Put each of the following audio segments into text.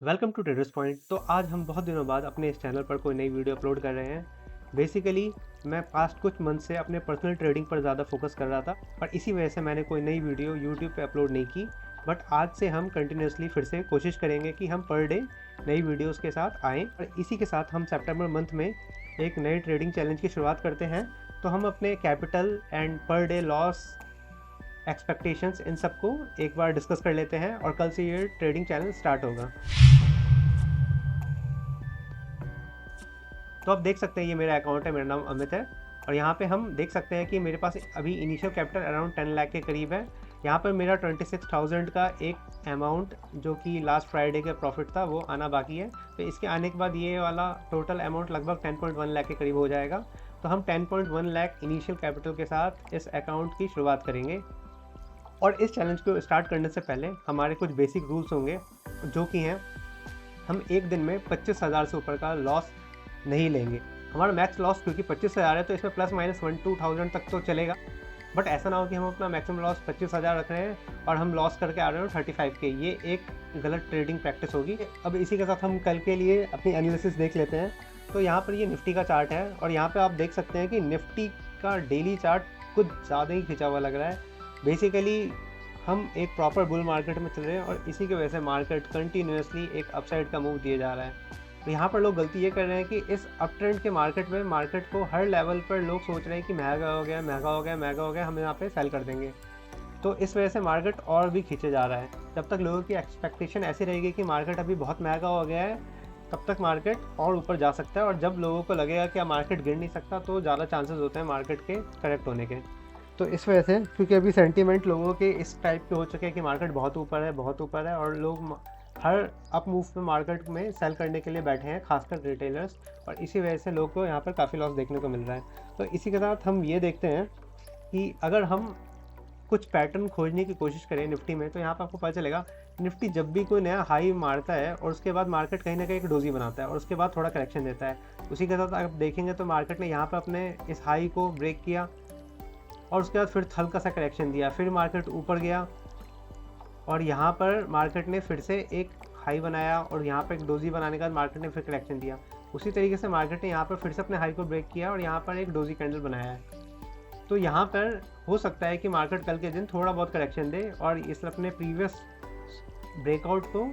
Welcome to traders point. तो आज हम बहुत दिनों बाद अपने इस चैनल पर कोई नई वीडियो अपलोड कर रहे हैं। बेसिकली मैं पास्ट कुछ मंथ से अपने पर्सनल ट्रेडिंग पर ज़्यादा फोकस कर रहा था, पर इसी वजह से मैंने कोई नई वीडियो यूट्यूब पे अपलोड नहीं की। बट आज से हम कंटिन्यूसली फिर से कोशिश करेंगे कि हम पर डे नई वीडियोस के साथ आएँ। और इसी के साथ हम सितंबर मंथ में एक नए ट्रेडिंग चैलेंज की शुरुआत करते हैं। तो हम अपने capital and per day loss expectations इन सबको एक बार डिस्कस कर लेते हैं और कल से ये ट्रेडिंग चैलेंज स्टार्ट होगा। तो आप देख सकते हैं ये मेरा अकाउंट है, मेरा नाम अमित है। और यहाँ पे हम देख सकते हैं कि मेरे पास अभी इनिशियल कैपिटल अराउंड 10 लाख के करीब है। यहाँ पर मेरा 26,000 का एक अमाउंट जो कि लास्ट फ्राइडे का प्रॉफिट था वो आना बाकी है। तो इसके आने के बाद ये वाला टोटल अमाउंट लगभग 10.1 लाख के करीब हो जाएगा। तो हम 10.1 लाख इनिशियल कैपिटल के साथ इस अकाउंट की शुरुआत करेंगे। और इस चैलेंज को स्टार्ट करने से पहले हमारे कुछ बेसिक रूल्स होंगे, जो कि हैं हम एक दिन में 25,000 से ऊपर का लॉस नहीं लेंगे। हमारा मैक्स लॉस क्योंकि 25,000 है तो इसमें प्लस माइनस 1-2,000 तक तो चलेगा। बट ऐसा ना हो कि हम अपना मैक्सिमम लॉस 25,000 रख रहे हैं और हम लॉस करके आ रहे हो 35 के। ये एक गलत ट्रेडिंग प्रैक्टिस होगी। अब इसी के साथ हम कल के लिए अपनी एनालिसिस देख लेते हैं। तो यहाँ पर ये निफ्टी का चार्ट है और यहाँ पे आप देख सकते हैं कि निफ्टी का डेली चार्ट कुछ ज़्यादा ही खिंचा हुआ लग रहा है। बेसिकली हम एक प्रॉपर बुल मार्केट में चल रहे हैं और इसी की वजह से मार्केट कंटिन्यूसली एक अपसाइड का मूव दिए जा रहा है। तो यहाँ पर लोग गलती ये कर रहे हैं कि इस अप ट्रेंड के मार्केट में मार्केट को हर लेवल पर लोग सोच रहे हैं कि महंगा हो गया, महंगा हो गया, महंगा हो गया, हम यहाँ पे सेल कर देंगे। तो इस वजह से मार्केट और भी खींचे जा रहा है। जब तक लोगों की एक्सपेक्टेशन ऐसी रहेगी कि मार्केट अभी बहुत महंगा हो गया है, तब तक मार्केट और ऊपर जा सकता है। और जब लोगों को लगेगा कि अब मार्केट गिर नहीं सकता, तो ज़्यादा चांसेस होते हैं मार्केट के करेक्ट होने के। तो इस वजह से क्योंकि अभी सेंटीमेंट लोगों के इस टाइप के हो चुके हैं कि मार्केट बहुत ऊपर है, बहुत ऊपर है, और लोग हर अप मूव में मार्केट में सेल करने के लिए बैठे हैं, खासकर रिटेलर्स। और इसी वजह से लोग को यहाँ पर काफ़ी लॉस देखने को मिल रहा है। तो इसी के साथ हम ये देखते हैं कि अगर हम कुछ पैटर्न खोजने की कोशिश करें निफ्टी में, तो यहाँ पर आपको पता चलेगा निफ्टी जब भी कोई नया हाई मारता है और उसके बाद मार्केट कहीं ना कहीं एक डोजी बनाता है और उसके बाद थोड़ा करेक्शन देता है। उसी के साथ आप देखेंगे तो मार्केट ने यहाँ पर अपने इस हाई को ब्रेक किया और उसके बाद फिर हल्का सा करेक्शन दिया, फिर मार्केट ऊपर गया और यहाँ पर मार्केट ने फिर से एक हाई बनाया और यहाँ पर एक डोजी बनाने के बाद मार्केट ने फिर करेक्शन दिया। उसी तरीके से मार्केट ने यहाँ पर फिर से अपने हाई को ब्रेक किया और यहाँ पर एक डोजी कैंडल बनाया है। तो यहाँ पर हो सकता है कि मार्केट कल के दिन थोड़ा बहुत करेक्शन दे और इस अपने प्रीवियस ब्रेकआउट को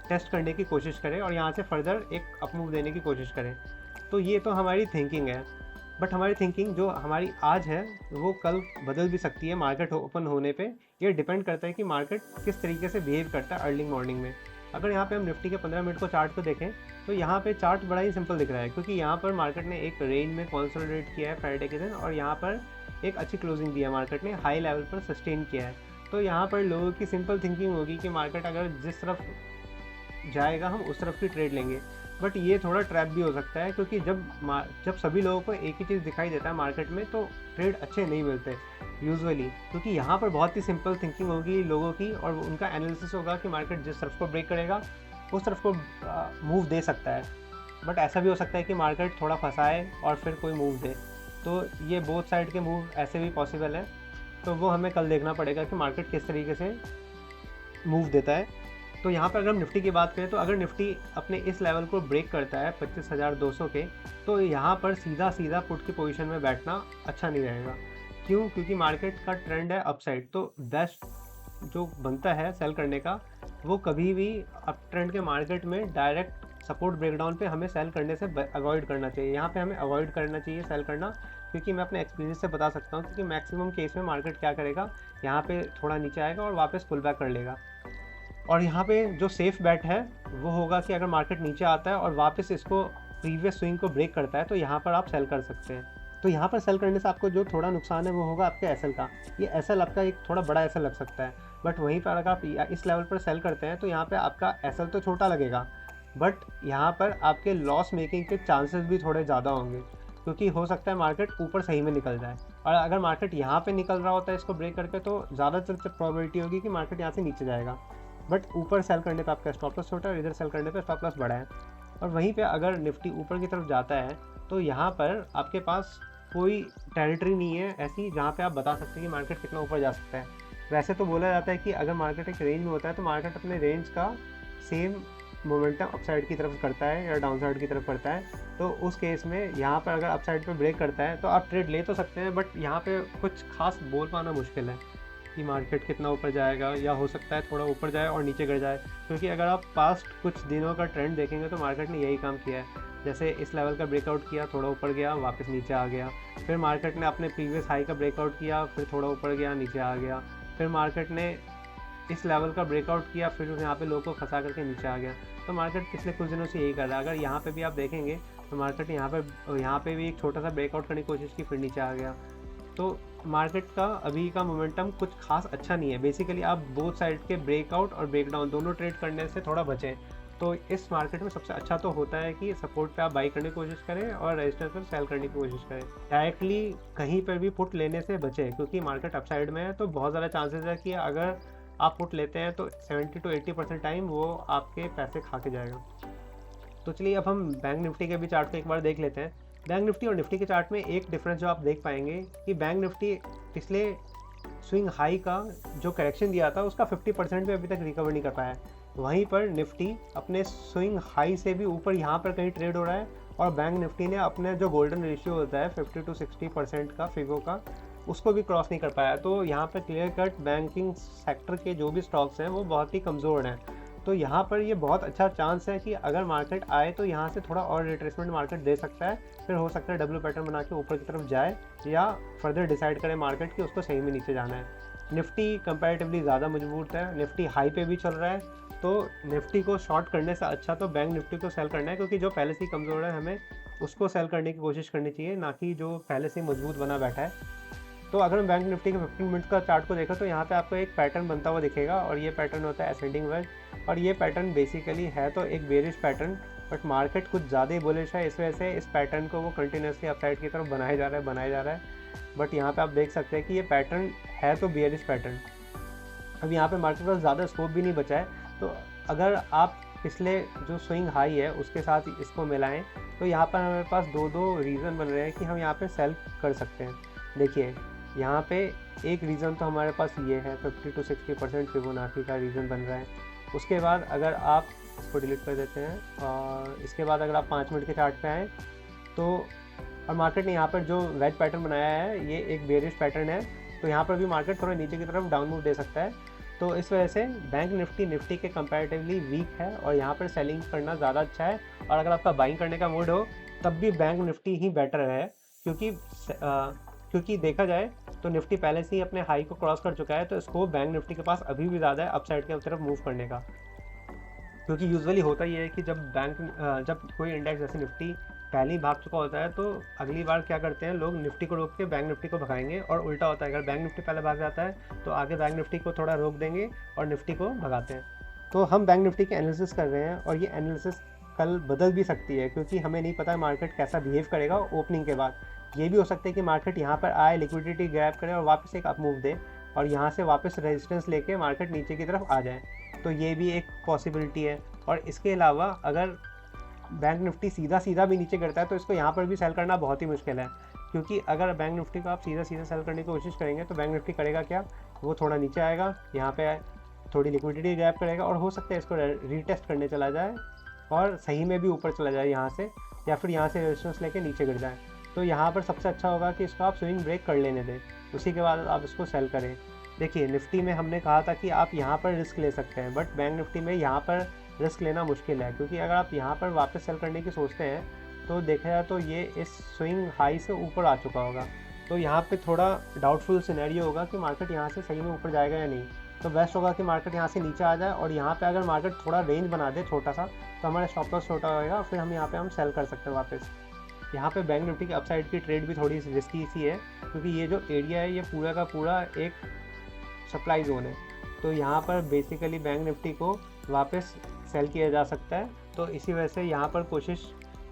टेस्ट करने की कोशिश करें और यहाँ से फर्दर एक अप मूव देने की कोशिश करें। तो ये तो हमारी थिंकिंग है। बट हमारी थिंकिंग जो हमारी आज है वो कल बदल भी सकती है मार्केट ओपन होने पे। ये डिपेंड करता है कि मार्केट किस तरीके से बिहेव करता है अर्ली मॉर्निंग में। अगर यहाँ पे हम निफ्टी के 15 मिनट को चार्ट को देखें तो यहाँ पे चार्ट बड़ा ही सिंपल दिख रहा है, क्योंकि यहाँ पर मार्केट ने एक रेंज में कॉन्सोलिडेट किया है फ्राइडे के दिन और यहाँ पर एक अच्छी क्लोजिंग दिया, मार्केट ने हाई लेवल पर सस्टेन किया है। तो यहाँ पर लोगों की सिंपल थिंकिंग होगी कि मार्केट अगर जिस तरफ जाएगा हम उस तरफ की ट्रेड लेंगे। बट ये थोड़ा ट्रैप भी हो सकता है, क्योंकि जब सभी लोगों को एक ही चीज़ दिखाई देता है मार्केट में तो ट्रेड अच्छे नहीं मिलते यूजुअली, क्योंकि यहाँ पर बहुत ही सिंपल थिंकिंग होगी लोगों की और उनका एनालिसिस होगा कि मार्केट जिस तरफ को ब्रेक करेगा उस तरफ को मूव दे सकता है। बट ऐसा भी हो सकता है कि मार्केट थोड़ा फंसाए और फिर कोई मूव दे। तो ये बोथ साइड के मूव ऐसे भी पॉसिबल है। तो वो हमें कल देखना पड़ेगा कि मार्केट किस तरीके से मूव देता है। तो यहाँ पर अगर हम निफ्टी की बात करें तो अगर निफ्टी अपने इस लेवल को ब्रेक करता है 25,200 के, तो यहाँ पर सीधा सीधा पुट की पोजीशन में बैठना अच्छा नहीं रहेगा। क्यों? क्योंकि मार्केट का ट्रेंड है अपसाइड। तो बेस्ट जो बनता है सेल करने का वो कभी भी अप ट्रेंड के मार्केट में डायरेक्ट सपोर्ट ब्रेकडाउन पे हमें सेल करने से अवॉइड करना चाहिए। यहाँ पे हमें अवॉइड करना चाहिए सेल करना, क्योंकि मैं अपने एक्सपीरियंस से बता सकता हूँ। क्योंकि मैक्सिमम केस में मार्केट क्या करेगा, यहाँ पे थोड़ा नीचे आएगा और वापस पुल बैक कर लेगा। और यहाँ पे जो सेफ बैट है वो होगा कि अगर मार्केट नीचे आता है और वापस इसको प्रीवियस स्विंग को ब्रेक करता है तो यहाँ पर आप सेल कर सकते हैं। तो यहाँ पर सेल करने से आपको जो थोड़ा नुकसान है वो होगा आपके एसएल का। ये एसएल आपका एक थोड़ा बड़ा एसएल लग सकता है। बट वहीं पर अगर आप इस लेवल पर सेल करते हैं तो यहाँ पे आपका एसएल तो छोटा लगेगा, बट यहाँ पर आपके लॉस मेकिंग के चांसेस भी थोड़े ज़्यादा होंगे, क्योंकि हो सकता है मार्केट ऊपर सही में निकल जाए। और अगर मार्केट यहाँ पे निकल रहा होता है इसको ब्रेक करके, तो ज़्यादातर प्रोबेबिलिटी होगी कि मार्केट यहाँ से नीचे जाएगा। बट ऊपर सेल करने पे आपका स्टॉप लॉस छोटा है और इधर सेल करने पे स्टॉप लॉस बड़ा है। और वहीं पे अगर निफ्टी ऊपर की तरफ जाता है तो यहाँ पर आपके पास कोई टेरिटरी नहीं है ऐसी जहाँ पे आप बता सकते हैं कि मार्केट कितना ऊपर जा सकता है। वैसे तो बोला जाता है कि अगर मार्केट एक रेंज में होता है तो मार्केट अपने रेंज का सेम मोमेंटम अपसाइड की तरफ करता है या डाउन साइड की तरफ करता है, तो उस केस में यहाँ पर अगर अपसाइड पे ब्रेक करता है तो आप ट्रेड ले तो सकते हैं, बट यहाँ पे कुछ खास बोल पाना मुश्किल है कि मार्केट कितना ऊपर जाएगा, या हो सकता है थोड़ा ऊपर जाए और नीचे गिर जाए। क्योंकि अगर आप पास्ट कुछ दिनों का ट्रेंड देखेंगे तो मार्केट ने यही काम किया है। जैसे इस लेवल का ब्रेकआउट किया, थोड़ा ऊपर गया, वापस नीचे आ गया, फिर मार्केट ने अपने प्रीवियस हाई का ब्रेकआउट किया, फिर थोड़ा ऊपर गया, नीचे आ गया, फिर मार्केट ने इस लेवल का ब्रेकआउट किया, फिर यहाँ पे लोगों को फंसा करके नीचे आ गया। तो मार्केट पिछले कुछ दिनों से यही कर रहा है। अगर यहाँ पे भी आप देखेंगे तो मार्केट यहाँ पे भी एक छोटा सा ब्रेकआउट करने की कोशिश की, फिर नीचे आ गया। तो मार्केट का अभी का मोमेंटम कुछ खास अच्छा नहीं है। बेसिकली आप बोथ साइड के ब्रेकआउट और ब्रेकडाउन दोनों ट्रेड करने से थोड़ा बचें। तो इस मार्केट में सबसे अच्छा तो होता है कि सपोर्ट पे आप बाई करने की कोशिश करें और रेजिस्टेंस पर सेल करने की कोशिश करें। डायरेक्टली कहीं पर भी पुट लेने से बचें, क्योंकि मार्केट अपसाइड में है तो बहुत ज़्यादा चांसेस है कि अगर आप पुट लेते हैं तो 70 to 80% टाइम वो आपके पैसे खा के जाएगा। तो चलिए अब हम बैंक निफ्टी के भी चार्ट को एक बार देख लेते हैं। बैंक निफ्टी और निफ्टी के चार्ट में एक डिफरेंस जो आप देख पाएंगे कि बैंक निफ्टी पिछले स्विंग हाई का जो करेक्शन दिया था उसका 50% भी अभी तक रिकवर नहीं कर पाया है। वहीं पर निफ्टी अपने स्विंग हाई से भी ऊपर यहाँ पर कहीं ट्रेड हो रहा है, और बैंक निफ्टी ने अपने जो गोल्डन रेशियो होता है 50 to 60% का फिगो का, उसको भी क्रॉस नहीं कर पाया। तो यहाँ पर क्लियर कट बैंकिंग सेक्टर के जो भी स्टॉक्स हैं वो बहुत ही कमज़ोर हैं। तो यहाँ पर ये बहुत अच्छा चांस है कि अगर मार्केट आए तो यहाँ से थोड़ा और रिट्रेसमेंट मार्केट दे सकता है, फिर हो सकता है डब्ल्यू पैटर्न बना के ऊपर की तरफ जाए, या फर्दर डिसाइड करे मार्केट कि उसको सही में नीचे जाना है। निफ्टी कंपैरेटिवली ज़्यादा मजबूत है, निफ्टी हाई पे भी चल रहा है, तो निफ्टी को शॉर्ट करने से अच्छा तो बैंक निफ्टी को सेल करना है, क्योंकि जो पहले से ही कमज़ोर है हमें उसको सेल करने की कोशिश करनी चाहिए, ना कि जो पहले से मजबूत बना बैठा है। तो अगर हम बैंक निफ्टी के 15 मिनट का चार्ट को देखा तो यहाँ पे आपको एक पैटर्न बनता हुआ दिखेगा, और ये पैटर्न होता है असेंडिंग वेज, और ये पैटर्न बेसिकली है तो एक बेरिश पैटर्न, बट मार्केट कुछ ज़्यादा ही बुलिश है, इस वजह से इस पैटर्न को वो कंटिन्यूसली अपसाइड की तरफ बनाया जा रहा है। बट यहाँ पे आप देख सकते हैं कि ये पैटर्न है तो बेरिश पैटर्न। अब यहाँ पे मार्केट पर ज़्यादा स्कोप भी नहीं बचा है, तो अगर आप पिछले जो स्विंग हाई है उसके साथ इसको मिलाएं तो यहाँ पर हमारे पास दो रीज़न बन रहे हैं कि हम यहाँ पे सेल कर सकते हैं। देखिए यहाँ पे एक रीज़न तो हमारे पास ये है 50 to 60% फिबोनाची का रीज़न बन रहा है। उसके बाद अगर आप इसको डिलीट कर देते हैं, और इसके बाद अगर आप 5 मिनट के चार्ट पे आएँ तो, और मार्केट ने यहाँ पर जो वेज पैटर्न बनाया है ये एक बेरिश पैटर्न है, तो यहाँ पर भी मार्केट थोड़ा नीचे की तरफ डाउन मूव दे सकता है। तो इस वजह से बैंक निफ्टी के कंपैरेटिवली वीक है, और यहाँ पर सेलिंग करना ज़्यादा अच्छा है। और अगर आपका बाइंग करने का मूड हो तब भी बैंक निफ्टी ही बेटर है, क्योंकि देखा जाए तो निफ्टी पहले से ही अपने हाई को क्रॉस कर चुका है, तो स्कोप बैंक निफ्टी के पास अभी भी ज़्यादा है अपसाइड की तरफ मूव करने का। क्योंकि यूजुअली होता ही है कि जब कोई इंडेक्स जैसे निफ्टी पहले ही भाग चुका होता है तो अगली बार क्या करते हैं लोग, निफ्टी को रोक के बैंक निफ्टी को भगाएंगे, और उल्टा होता है, अगर बैंक निफ्टी पहले भाग जाता है तो आगे बैंक निफ्टी को थोड़ा रोक देंगे और निफ्टी को भगाते हैं। तो हम बैंक निफ्टी के एनालिसिस कर रहे हैं, और ये एनालिसिस कल बदल भी सकती है, क्योंकि हमें नहीं पता मार्केट कैसा बिहेव करेगा ओपनिंग के बाद। ये भी हो सकता है कि मार्केट यहाँ पर आए, लिक्विडिटी ग्रैब करे और वापस एक अप मूव दे, और यहाँ से वापस रेजिस्टेंस लेके मार्केट नीचे की तरफ आ जाए, तो ये भी एक पॉसिबिलिटी है। और इसके अलावा अगर बैंक निफ्टी सीधा भी नीचे गिरता है तो इसको यहाँ पर भी सेल करना बहुत ही मुश्किल है, क्योंकि अगर बैंक निफ्टी को आप सीधा सेल करने की कोशिश करेंगे तो बैंक निफ्टी करेगा क्या, वो थोड़ा नीचे आएगा, यहाँ पे थोड़ी लिक्विडिटी ग्रैब करेगा, और हो सकता है इसको रीटेस्ट करने चला जाए और सही में भी ऊपर चला जाए यहाँ से, या फिर यहाँ से रेजिस्टेंस लेके नीचे गिर जाए। तो यहाँ पर सबसे अच्छा होगा कि इसको आप स्विंग ब्रेक कर लेने दें, उसी के बाद आप इसको सेल करें। देखिए निफ्टी में हमने कहा था कि आप यहाँ पर रिस्क ले सकते हैं, बट बैंक निफ्टी में यहाँ पर रिस्क लेना मुश्किल है, क्योंकि अगर आप यहाँ पर वापस सेल करने की सोचते हैं तो देखा जाए तो ये इस स्विंग हाई से ऊपर आ चुका होगा, तो यहाँ पे थोड़ा डाउटफुल सिनेरियो होगा कि मार्केट यहाँ से सही में ऊपर जाएगा या नहीं। तो बेस्ट होगा कि मार्केट यहाँ से नीचे आ जाए, और यहाँ पे अगर मार्केट थोड़ा रेंज बना दे छोटा सा तो हमारा स्टॉप लॉस छोटा होगा, फिर हम यहाँ पे हम सेल कर सकते हैं वापस। यहाँ पे बैंक निफ्टी के अपसाइड की ट्रेड भी थोड़ी रिस्की सी है, क्योंकि ये जो एरिया है ये पूरा का पूरा एक सप्लाई जोन है, तो यहाँ पर बेसिकली बैंक निफ्टी को वापस सेल किया जा सकता है। तो इसी वजह से यहाँ पर कोशिश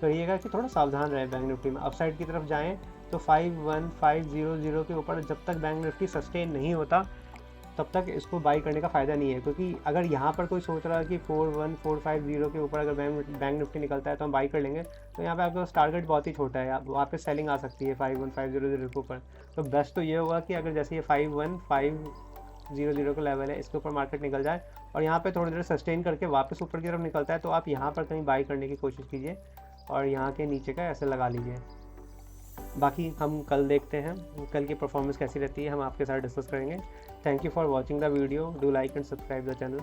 करिएगा कि थोड़ा सावधान रहे बैंक निफ्टी में। अपसाइड की तरफ जाएं तो 51500 के ऊपर जब तक बैंक निफ्टी सस्टेन नहीं होता तब तक इसको बाई करने का फ़ायदा नहीं है, क्योंकि अगर यहाँ पर कोई सोच रहा है कि 41450 के ऊपर अगर बैंक निफ्टी निकलता है तो हम बाई कर लेंगे, तो यहाँ पे आपका टारगेट बहुत ही छोटा है, वापस सेलिंग आ सकती है 51500 के ऊपर। तो बेस्ट तो ये होगा कि अगर जैसे ये 0.00 का लेवल है, इसके ऊपर मार्केट निकल जाए और यहाँ पे थोड़ी देर सस्टेन करके वापस ऊपर की तरफ निकलता है तो आप यहाँ पर कहीं बाई करने की कोशिश कीजिए और यहाँ के नीचे का ऐसे लगा लीजिए। बाकी हम कल देखते हैं कल की परफॉर्मेंस कैसी रहती है, हम आपके साथ डिस्कस करेंगे। Thank you for watching the video, do like and subscribe the channel.